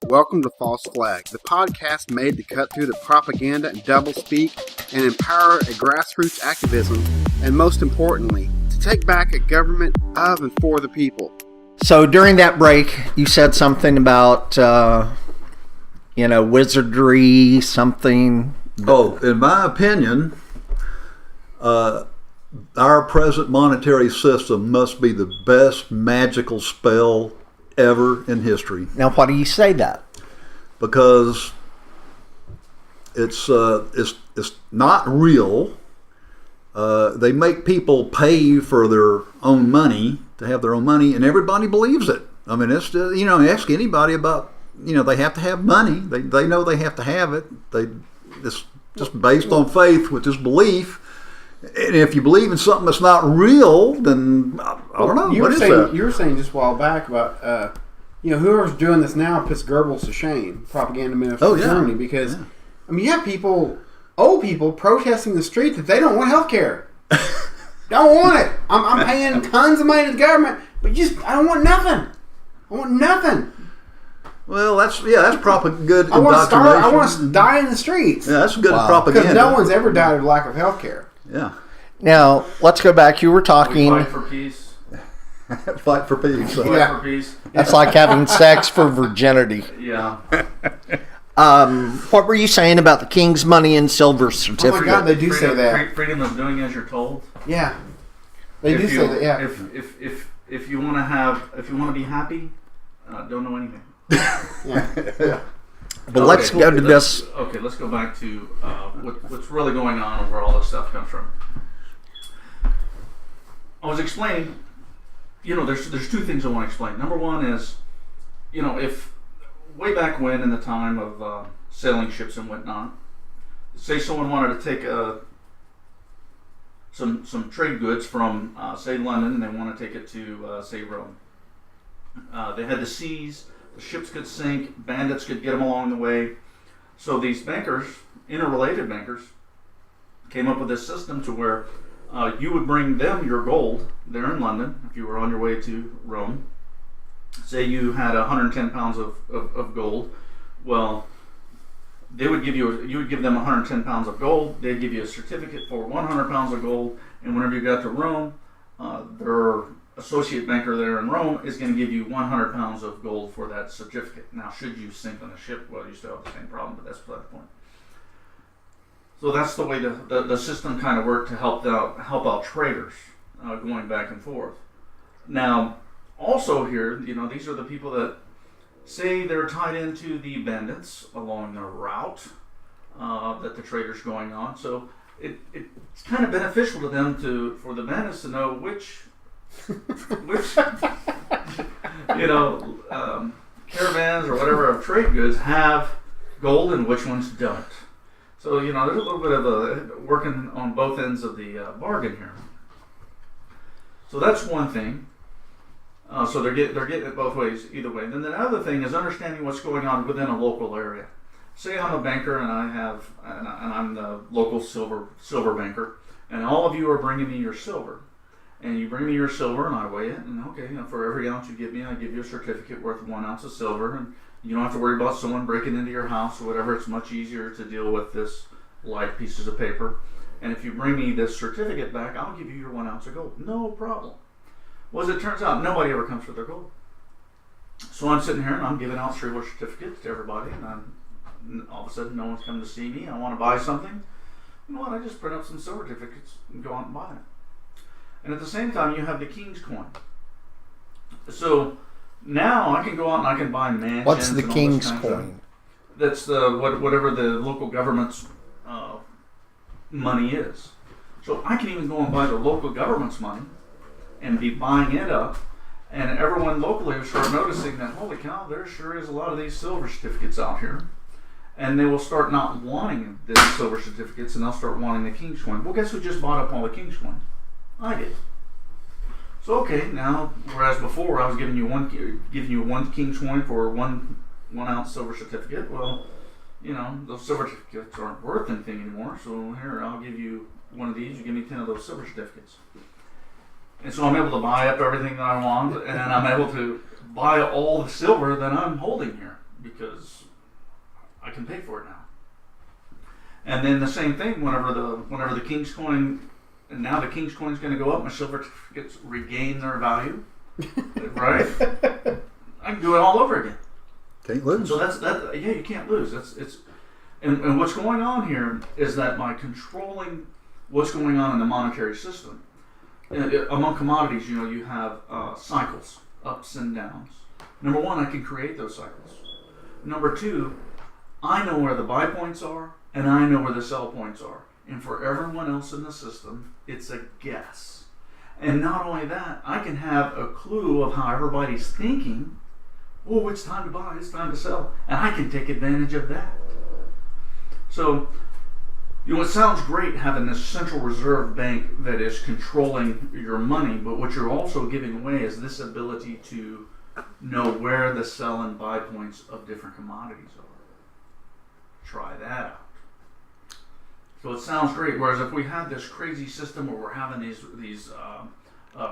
Welcome to False Flag, the podcast made to cut through the propaganda and doublespeak and empower a grassroots activism, and most importantly, to take back a government of and for the people. So during that break, you said something about, wizardry, something. Oh, in my opinion, our present monetary system must be the best magical spell ever in history. Now, why do you say that? Because it's not real. They make people pay for their own money, to have their own money, and everybody believes it. I mean, it's ask anybody about, they have to have money. They know they have to have it. It's just based on faith, which is belief. And if you believe in something that's not real, then I don't know. You were saying just a while back about whoever's doing this now puts Goebbels to shame, propaganda minister of Germany, because you have old people protesting the street that they don't want health care. Don't want it. I'm paying tons of money to the government, but I don't want nothing. I want nothing. Well, that's good indoctrination. I want to die in the streets. Yeah, that's good propaganda. Because no one's ever died of lack of health care. Yeah. Now, let's go back. You were talking... We fight for peace. Fight for peace. Fight for peace. That's like having sex for virginity. Yeah. What were you saying about the king's money and silver certificate? Oh my God, they do say that. Freedom of doing as you're told. Yeah. They do say that, yeah. If you want to be happy, don't know anything. Yeah. But let's go to this. Okay, let's go back to what's really going on and where all this stuff comes from. I was explaining, there's two things I want to explain. Number one is, if way back when in the time of sailing ships and whatnot, say someone wanted to take some trade goods from, say, London, and they want to take it to, say, Rome. They had the seas. The ships could sink, bandits could get them along the way. So these bankers, interrelated bankers, came up with this system to where you would bring them your gold there in London if you were on your way to Rome. Say you had 110 pounds of gold. Well, you would give them 110 pounds of gold. They'd give you a certificate for 100 pounds of gold. And whenever you got to Rome, their associate banker there in Rome is going to give you 100 pounds of gold for that certificate. Now, should you sink on a ship, well, you still have the same problem, but that's beside the point. So that's the way the system kind of worked to help out traders going back and forth. Now, also here, these are the people that say they're tied into the bandits along the route that the trader's going on. So it's kind of beneficial to them for the bandits to know which caravans or whatever of trade goods have gold and which ones don't. So there's a little bit of working on both ends of the bargain here. So that's one thing. So they're getting it both ways, either way. Then the other thing is understanding what's going on within a local area. Say I'm a banker and I'm the local silver banker, and all of you are bringing me your silver. And you bring me your silver and I weigh it, and for every ounce you give me, I give you a certificate worth 1 ounce of silver, and you don't have to worry about someone breaking into your house or whatever. It's much easier to deal with this light pieces of paper. And if you bring me this certificate back, I'll give you your 1 ounce of gold. No problem. Well, as it turns out, nobody ever comes for their gold. So I'm sitting here and I'm giving out silver certificates to everybody, and all of a sudden no one's coming to see me. I want to buy something. You know what? I just print up some silver certificates and go out and buy it. And at the same time, you have the king's coin. So now I can go out and I can buy mansions. What's the king's coin? That's whatever the local government's money is. So I can even go and buy the local government's money and be buying it up. And everyone locally will start noticing that, holy cow, there sure is a lot of these silver certificates out here. And they will start not wanting the silver certificates, and they'll start wanting the king's coin. Well, guess who just bought up all the king's coin? I did. So now, whereas before I was giving you one king's coin for one ounce silver certificate, well, those silver certificates aren't worth anything anymore. So here, I'll give you one of these. You give me 10 of those silver certificates, and so I'm able to buy up everything that I want, and I'm able to buy all the silver that I'm holding here. because I can pay for it now. And then the same thing whenever the King's coin, and now the King's coin is going to go up, my silver certificates regain their value, right? I can do it all over again. Can't lose. So yeah, you can't lose. And what's going on here is that by controlling what's going on in the monetary system, among commodities, you have cycles, ups and downs. Number one, I can create those cycles. Number two, I know where the buy points are, and I know where the sell points are. And for everyone else in the system, it's a guess. And not only that, I can have a clue of how everybody's thinking. Oh, it's time to buy, it's time to sell. And I can take advantage of that. So, it sounds great having this central reserve bank that is controlling your money, but what you're also giving away is this ability to know where the sell and buy points of different commodities are. Try that out. So it sounds great. Whereas if we had this crazy system where we're having these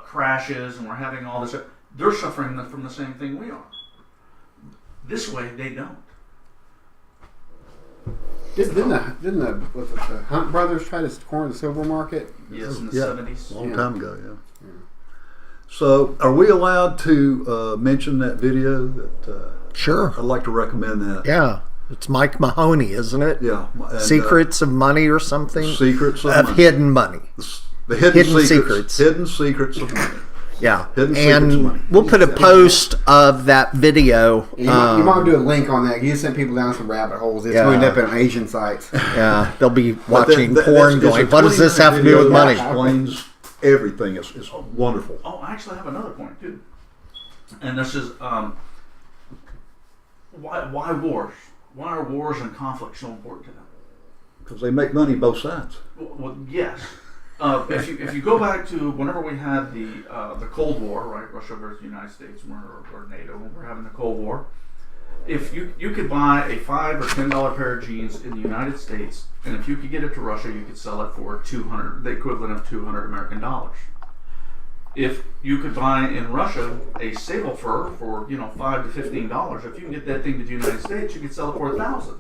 crashes and we're having all this, they're suffering from the same thing we are. This way, they don't. Didn't the Hunt brothers try to corner the silver market? Yes, in the 70s. A long time ago, yeah. So, are we allowed to mention that video? That Sure. I'd like to recommend that. Yeah. It's Mike Mahoney, isn't it? Yeah. And, Secrets of Money or something? Secrets of Money. Hidden Money. The hidden secrets. Hidden secrets of money. Yeah. Hidden secrets of money. And we'll put a post of that video. You might do a link on that. You send people down some rabbit holes. It's going to end up on Asian sites. Yeah. They'll be watching porn it's going, a what does this have to do with money? That explains everything. It's wonderful. Oh, I actually have another point, too. And this is, why wars? Why are wars and conflicts so important to them? Because they make money both sides. Well, yes. If you go back to whenever we had the Cold War, right, Russia versus the United States, or NATO, when we're having the Cold War, if you could buy a $5 or $10 pair of jeans in the United States, and if you could get it to Russia, you could sell it for the equivalent of $200 American dollars. If you could buy in Russia a sable fur for $5 to $15, if you can get that thing to the United States, you could sell it for $1,000.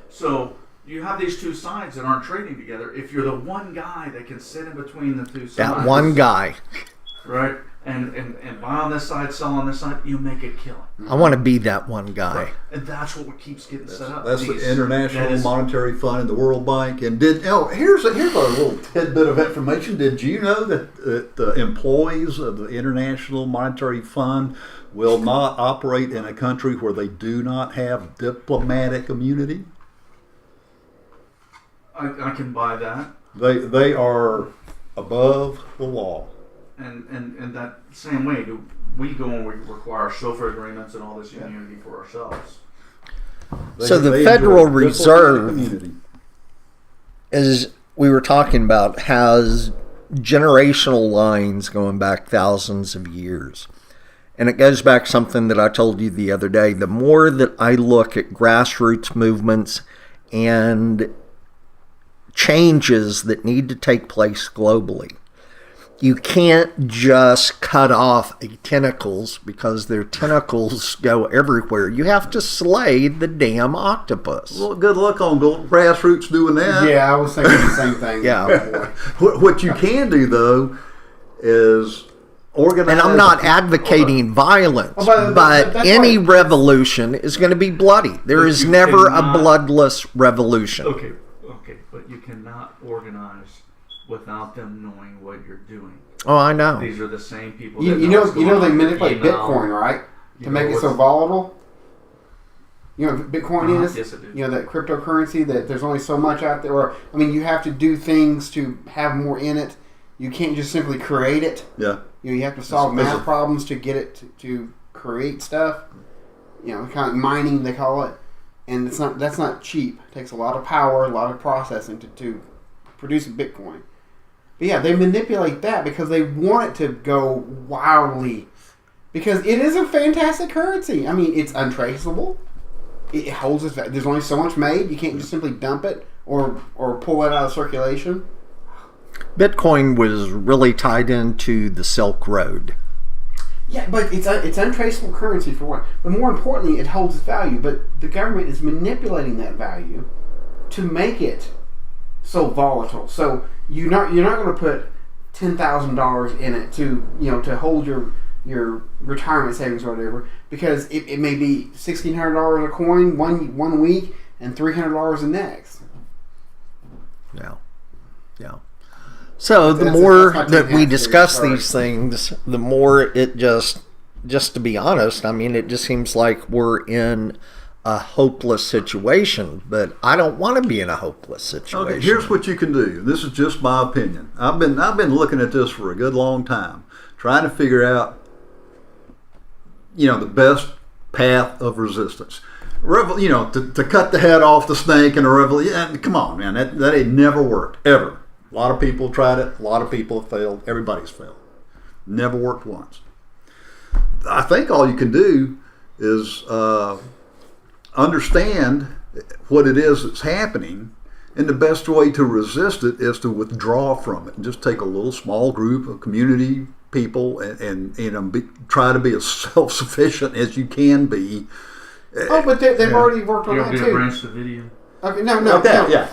So you have these two sides that aren't trading together. If you're the one guy that can sit in between the two sides, That one guy. right, and buy on this side, sell on this side, you make a killing. I want to be that one guy. Right. And that's what keeps getting set up. That's the International Monetary Fund and the World Bank. And here's a little tidbit of information. Did you know that the employees of the International Monetary Fund will not operate in a country where they do not have diplomatic immunity? I can buy that. They are above the law. And that same way, do we go and we require chauffeur agreements and all this immunity for ourselves? So the They Federal enjoy Reserve, immunity. as we were talking about, has generational lines going back thousands of years. And it goes back something that I told you the other day. The more that I look at grassroots movements and changes that need to take place globally, you can't just cut off tentacles because their tentacles go everywhere. You have to slay the damn octopus. Well, good luck on grassroots doing that. Yeah, I was thinking the same thing. Yeah. What you can do, though, is organize... And I'm not advocating violence, but but any revolution is going to be bloody. There is never a bloodless revolution. Okay, but you cannot organize without them knowing what you're doing. Oh, I know. These are the same people. You know they manipulate Bitcoin, right? To make it so volatile. You know what Bitcoin is? Yes, I do. You know that cryptocurrency that there's only so much out there. Or you have to do things to have more in it. You can't just simply create it. Yeah. You have to solve math problems to get it to create stuff. Kind of mining they call it, and that's not cheap. It takes a lot of power, a lot of processing to produce a Bitcoin. But yeah, they manipulate that because they want it to go wildly. Because it is a fantastic currency. It's untraceable. It holds its value. There's only so much made. You can't just simply dump it or pull it out of circulation. Bitcoin was really tied into the Silk Road. Yeah, but it's untraceable currency for one. But more importantly, it holds its value. But the government is manipulating that value to make it so volatile. So you're not going to put $10,000 in it to hold your retirement savings or whatever, because it may be $1,600 a coin one week and $300 the next. Yeah. So the more that we discuss these things, the more it just to be honest, I mean, it just seems like we're in a hopeless situation, but I don't want to be in a hopeless situation. Okay, here's what you can do. This is just my opinion. I've been looking at this for a good long time, trying to figure out, the best path of resistance. To cut the head off the snake in a revolution. Come on, man, that ain't never worked ever. A lot of people tried it. A lot of people have failed. Everybody's failed. Never worked once. I think all you can do is understand what it is that's happening, and the best way to resist it is to withdraw from it and just take a little small group of community people and try to be as self-sufficient as you can be. Oh, but they've already worked on that too. Branch the video. Okay, no. Yeah.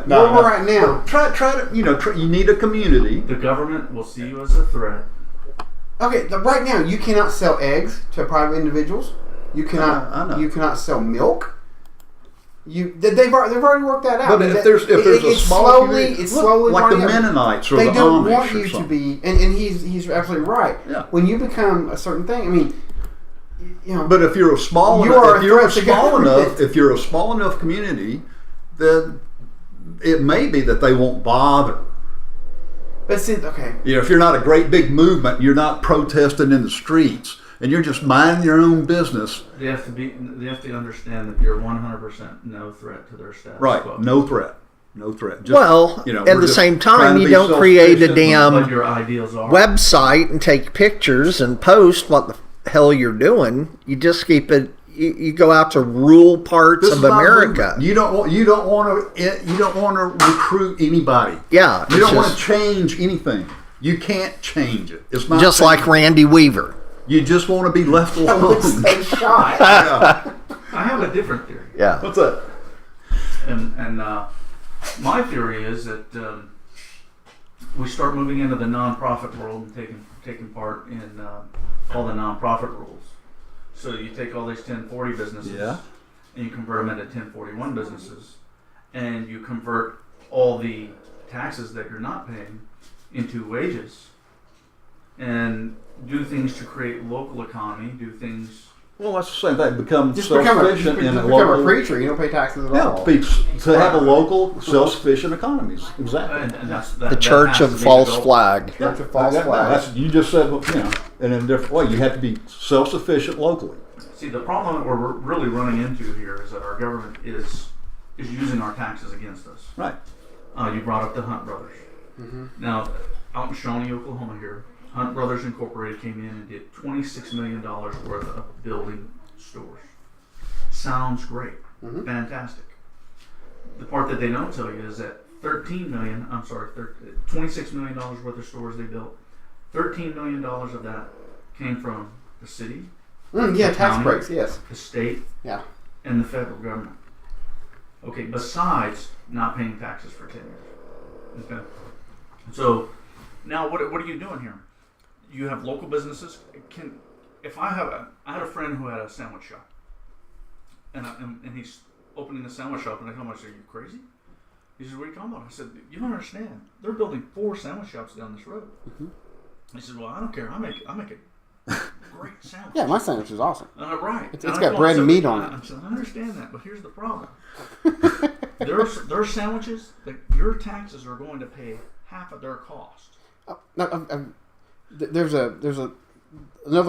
Where we're at now. Try to. You need a community. The government will see you as a threat. Okay, right now you cannot sell eggs to private individuals. You cannot. I know. You cannot sell milk. They've already worked that out. But if there's a small community, it's slowly like the running out. Mennonites or they the don't Amish want or you something. to be, and he's absolutely right. Yeah. When you become a certain thing, I mean, But if you're a small if you're a small enough community, then it may be that they won't bother. But see, okay. If you're not a great big movement, you're not protesting in the streets, and you're just minding your own business. They have to understand that you're 100% no threat to their status Right. quo. No threat. Just, at the same time, you don't create a damn What your ideals are. website and take pictures and post what the hell you're doing. You just keep it. You go out to rural parts of America. You don't want to recruit anybody. Yeah, You don't want to change anything. You can't change it. It's not just like Randy Weaver. You just want to be left I alone. would say shot. Yeah. I have a different theory. Yeah. What's that? And my theory is that we start moving into the nonprofit world and taking part in all the nonprofit rules. So you take all these 1040 businesses, Yeah. and you convert them into 1041 businesses, and you convert all the taxes that you're not paying into wages, and do things to create local economy. Do things. Well, that's the same thing. Become Just self-sufficient in a become local. a preacher. You don't pay taxes at all. To have a local self-sufficient economies. Exactly. And that's The Church of False Flag. Church of False Flag. You just said, in a different way. You have to be self-sufficient locally. See, the problem that we're really running into here is that our government is using our taxes against us. Right. You brought up the Hunt brothers. Mm-hmm. Now, out in Shawnee, Oklahoma here, Hunt Brothers Incorporated came in and did $26 million worth of building stores. Sounds great. Mm-hmm. Fantastic. The part that they don't tell you is that $26 million worth of stores they built, $13 million of that came from the city, Tax county, breaks, yes. the state, Yeah. and the federal government. Okay, besides not paying taxes for 10 years. Okay. So now what are you doing here? You have local businesses. I had a friend who had a sandwich shop, and he's opening a sandwich shop, and I told him, I said, "Are you crazy?" He said, "What are you talking about?" I said, "You don't understand. They're building 4 sandwich shops down this road." Mm-hmm. He said, "Well, I don't care. I make a great sandwich." Yeah, my sandwich is awesome. Right. It's got bread and meat on it. I said, I understand that, but here's the problem. There are sandwiches that your taxes are going to pay half of their cost. There's another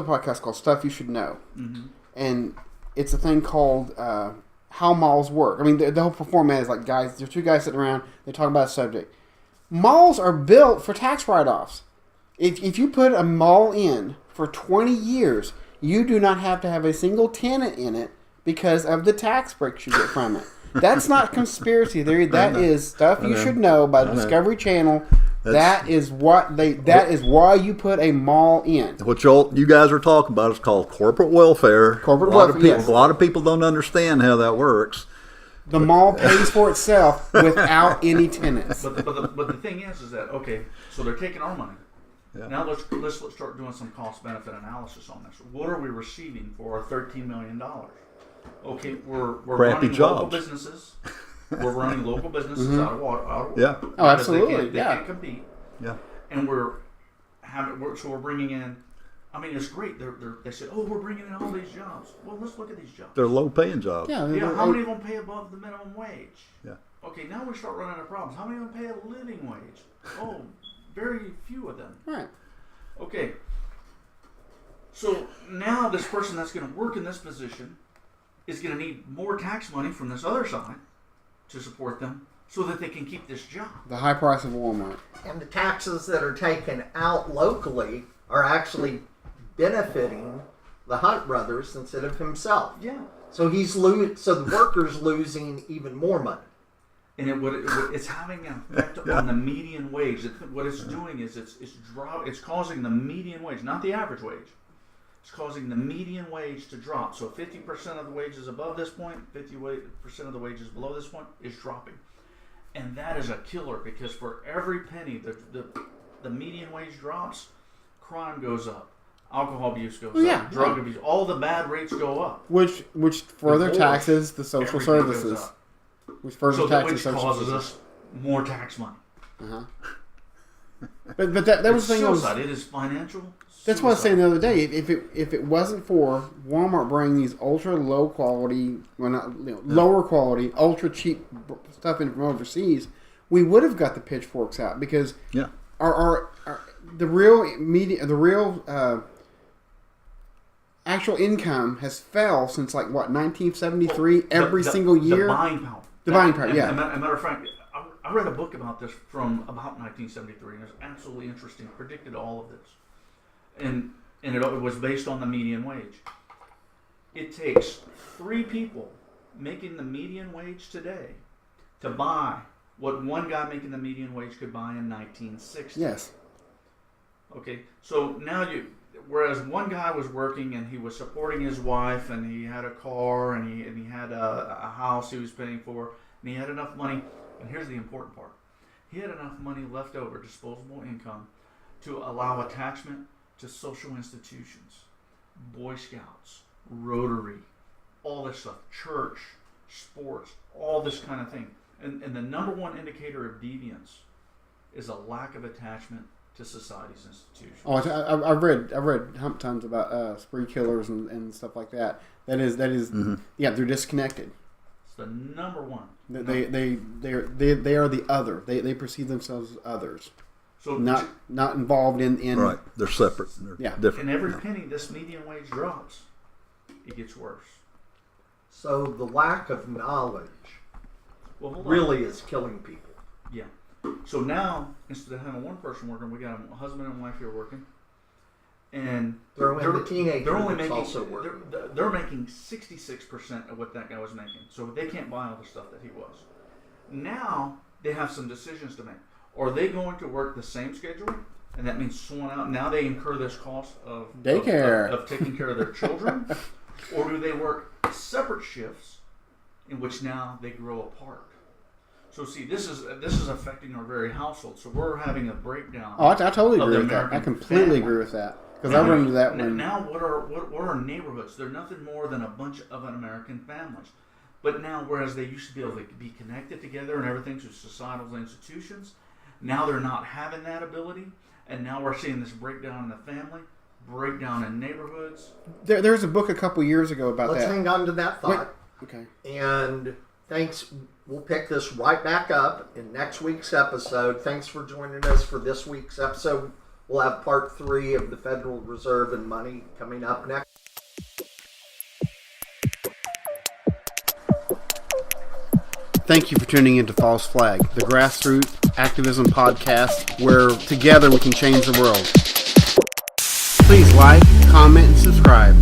podcast called Stuff You Should Know, Mm-hmm. and it's a thing called How Malls Work. I mean, the whole format is like there's 2 guys sitting around, they talk about a subject. Malls are built for tax write-offs. If you put a mall in for 20 years, you do not have to have a single tenant in it because of the tax breaks you get from it. That's not conspiracy theory. That is Stuff You Should Know by the Discovery Channel. That is why you put a mall in. What you guys are talking about is called corporate welfare. Corporate welfare, yes. A lot of people don't understand how that works. The mall pays for itself without any tenants. But the thing is that, okay, so they're taking our money. Yeah. Now let's start doing some cost benefit analysis on this. What are we receiving for our $13 million? Okay, we're running local businesses. We're running local businesses out of water. Yeah. Oh, absolutely. They can't compete. Yeah. And we're bringing in. I mean, it's great. They said, "Oh, we're bringing in all these jobs." Well, let's look at these jobs. They're low-paying jobs. Yeah. How many of them pay above the minimum wage? Yeah. Okay, now we start running into problems. How many of them pay a living wage? Oh, very few of them. Right. Okay. So now this person that's going to work in this position is going to need more tax money from this other side to support them so that they can keep this job. The high price of Walmart. And the taxes that are taken out locally are actually benefiting the Hunt brothers instead of himself. Yeah. So the worker's losing even more money. And it's having an effect on the median wage. What it's doing is it's causing the median wage, not the average wage. It's causing the median wage to drop. So 50% of the wages above this point, 50% of the wages below this point is dropping. And that is a killer because for every penny the median wage drops, crime goes up. Alcohol abuse goes up. Drug abuse. All the bad rates go up. Which further taxes the social services. Which causes us more tax money. Uh-huh. But that was the thing. It is financial. That's what I was saying the other day. If it wasn't for Walmart bringing these ultra low quality, lower quality, ultra cheap stuff in from overseas, we would have got the pitchforks out because our the real actual income has fell since 1973 every single year. The buying power. The buying power. A matter of fact, I read a book about this from about 1973, and it was absolutely interesting. It predicted all of this. And it was based on the median wage. It takes 3 people making the median wage today to buy what one guy making the median wage could buy in 1960. Yes. Okay, so now whereas one guy was working and he was supporting his wife and he had a car and he had a house he was paying for and he had enough money. And here's the important part. He had enough money left over, disposable income, to allow attachment to social institutions, Boy Scouts, Rotary, all this stuff, church, sports, all this kind of thing. And the number one indicator of deviance is a lack of attachment to society's institutions. Oh, I've read hump tons about spree killers and stuff like that. That is, they're disconnected. It's the number one. They are the other. They perceive themselves as others. So not involved in right. They're separate. They're different. And every penny this median wage drops, it gets worse. So the lack of knowledge really is killing people. Yeah. So now instead of having one person working, we got a husband and wife here working, and they're only making 66% of what that guy was making. So they can't buy all the stuff that he was. Now they have some decisions to make. Are they going to work the same schedule? And that means someone out. Now they incur this cost of daycare, of taking care of their children, or do they work separate shifts, in which now they grow apart? So see, this is affecting our very household. So we're having a breakdown. Oh, I totally agree with that. I completely agree with that because I run into that one. Now, what are neighborhoods? They're nothing more than a bunch of American families. But now, whereas they used to be able to be connected together and everything through societal institutions, now they're not having that ability, and now we're seeing this breakdown in the family, breakdown in neighborhoods. There's a book a couple years ago about that. Let's hang on to that thought. Wait. Okay. And thanks. We'll pick this right back up in next week's episode. Thanks for joining us for this week's episode. We'll have part 3 of the Federal Reserve and money coming up next. Thank you for tuning into False Flag, the grassroots activism podcast where together we can change the world. Please like, comment, and subscribe.